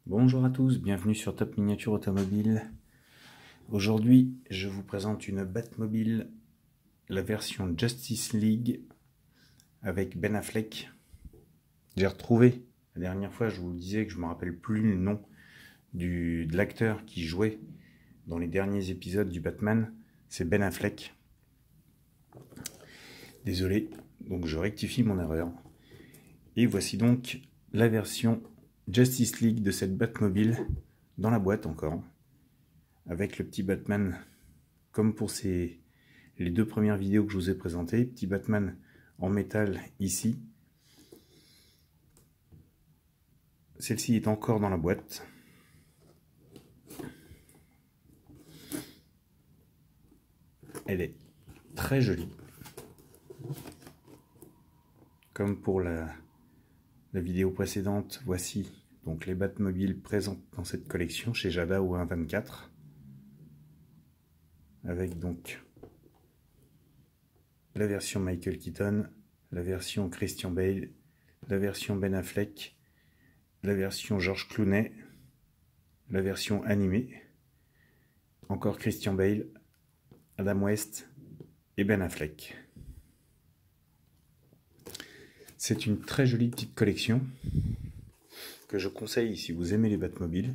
Bonjour à tous, bienvenue sur Top Miniature Automobile. Aujourd'hui, je vous présente une Batmobile, la version Justice League avec Ben Affleck. J'ai retrouvé, la dernière fois je vous disais que je ne me rappelle plus le nom de l'acteur qui jouait dans les derniers épisodes du Batman, c'est Ben Affleck. Désolé, donc je rectifie mon erreur. Et voici donc la version Justice League de cette Batmobile dans la boîte encore, avec le petit Batman comme pour les deux premières vidéos que je vous ai présentées, petit Batman en métal ici. Celle-ci est encore dans la boîte. Elle est très jolie. Comme pour la vidéo précédente, voici donc les Batmobiles présentes dans cette collection chez Jada ou 124. Avec donc la version Michael Keaton, la version Christian Bale, la version Ben Affleck, la version George Clooney, la version animée, encore Christian Bale, Adam West et Ben Affleck. C'est une très jolie petite collection que je conseille si vous aimez les Batmobiles,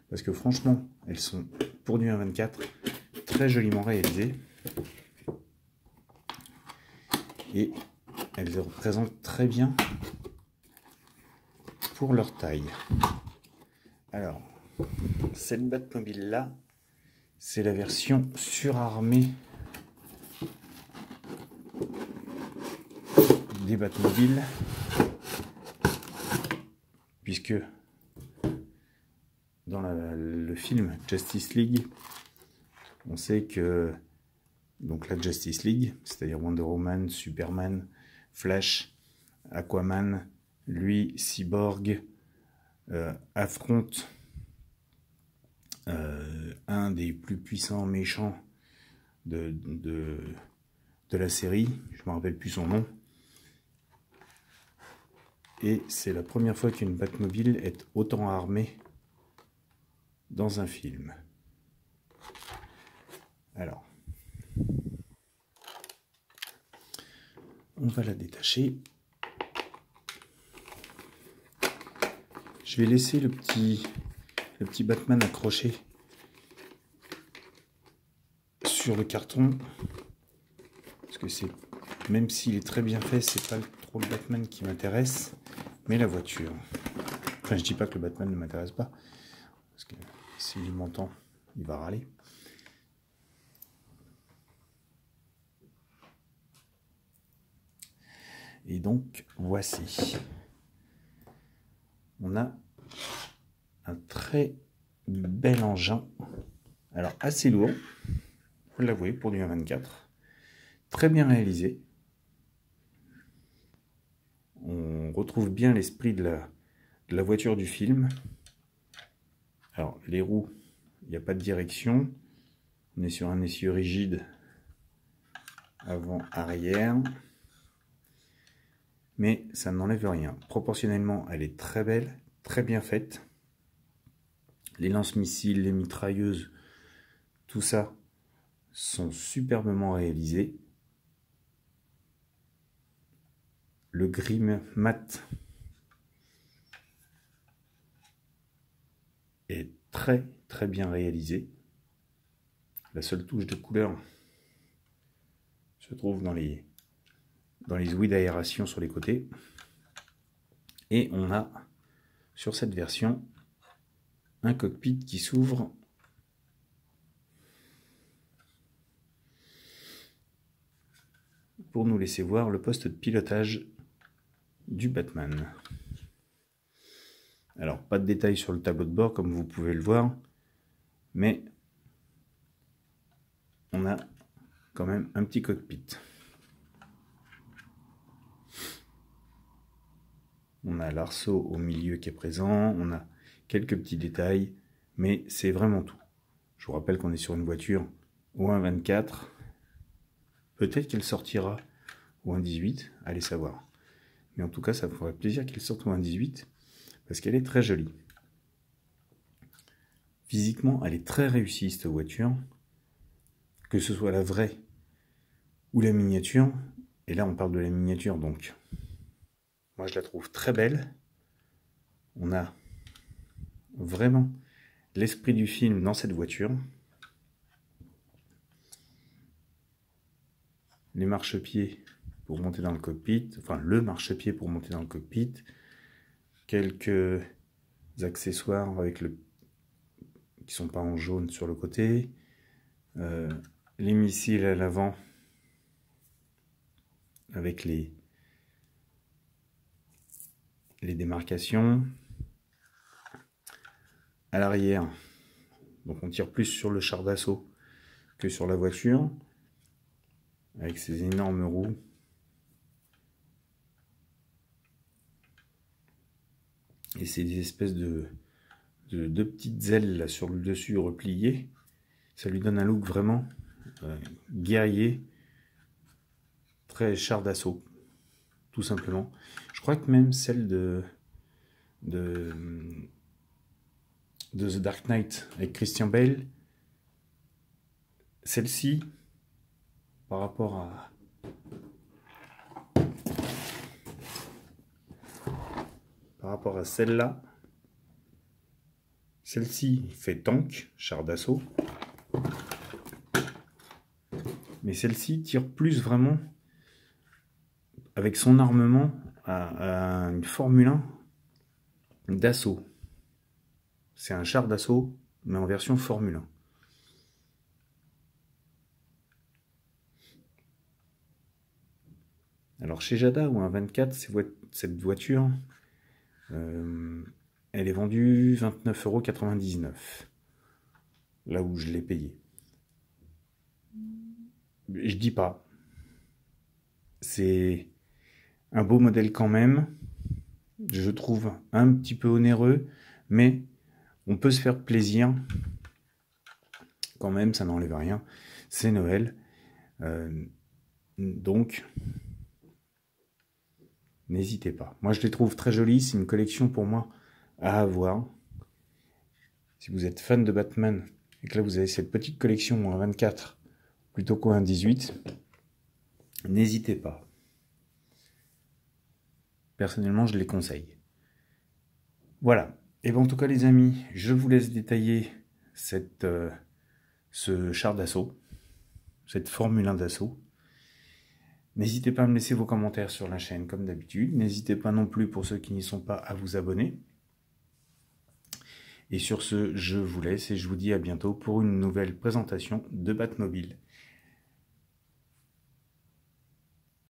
parce que franchement, elles sont pour du 1.24 très joliment réalisées et elles représentent très bien pour leur taille. Alors, cette Batmobile là, c'est la version surarmée des Batmobiles, puisque dans le film Justice League, on sait que donc la Justice League, c'est-à-dire Wonder Woman, Superman, Flash, Aquaman, lui, Cyborg, affronte un des plus puissants méchants de la série, je ne me rappelle plus son nom, et c'est la première fois qu'une Batmobile est autant armée dans un film. Alors, on va la détacher. Je vais laisser le petit Batman accroché sur le carton, parce que c'est, même s'il est très bien fait, c'est pas trop le Batman qui m'intéresse, mais la voiture. Enfin, je dis pas que le Batman ne m'intéresse pas, parce que s'il m'entend, il va râler. Et donc, voici. On a un très bel engin. Alors, assez lourd, faut l'avouer, pour du 1.24. Très bien réalisé. On retrouve bien l'esprit de la voiture du film. Alors, les roues, il n'y a pas de direction. On est sur un essieu rigide avant-arrière. Mais ça n'enlève rien. Proportionnellement, elle est très belle, très bien faite. Les lance-missiles, les mitrailleuses, tout ça sont superbement réalisés. Le gris mat est très très bien réalisé. La seule touche de couleur se trouve dans les ouïes d'aération sur les côtés. Et on a sur cette version un cockpit qui s'ouvre pour nous laisser voir le poste de pilotage du Batman. Alors, pas de détails sur le tableau de bord comme vous pouvez le voir, mais on a quand même un petit cockpit. On a l'arceau au milieu qui est présent, on a quelques petits détails, mais c'est vraiment tout. Je vous rappelle qu'on est sur une voiture au 1.24. Peut-être qu'elle sortira au 1.18, allez savoir. Mais en tout cas, ça me ferait plaisir qu'elle sorte au 1.18, parce qu'elle est très jolie. Physiquement, elle est très réussie cette voiture, que ce soit la vraie ou la miniature. Et là, on parle de la miniature, donc moi je la trouve très belle. On a vraiment l'esprit du film dans cette voiture. Les marchepieds pour monter dans le cockpit, enfin le marchepied pour monter dans le cockpit, quelques accessoires avec qui sont pas en jaune sur le côté, les missiles à l'avant avec les démarcations, à l'arrière, donc on tire plus sur le char d'assaut que sur la voiture, avec ces énormes roues. Et c'est des espèces de petites ailes là sur le dessus repliées. Ça lui donne un look vraiment guerrier, très char d'assaut, tout simplement. Je crois que même celle de The Dark Knight avec Christian Bale, celle-ci, par rapport à celle-là, celle-ci fait tank, char d'assaut, mais celle-ci tire plus vraiment avec son armement à une Formule 1 d'assaut. C'est un char d'assaut, mais en version Formule 1. Alors chez Jada ou un 24, cette voiture, elle est vendue 29,99 €, là où je l'ai payée. Je dis pas. C'est un beau modèle quand même. Je trouve un petit peu onéreux, mais on peut se faire plaisir. Quand même, ça n'enlève rien. C'est Noël. Donc, n'hésitez pas. Moi, je les trouve très jolies. C'est une collection pour moi à avoir. Si vous êtes fan de Batman et que là, vous avez cette petite collection en 24 plutôt qu'en 18, n'hésitez pas. Personnellement, je les conseille. Voilà. Et bien, en tout cas, les amis, je vous laisse détailler ce char d'assaut, cette Formule 1 d'assaut. N'hésitez pas à me laisser vos commentaires sur la chaîne, comme d'habitude. N'hésitez pas non plus, pour ceux qui n'y sont pas, à vous abonner. Et sur ce, je vous laisse et je vous dis à bientôt pour une nouvelle présentation de Batmobile.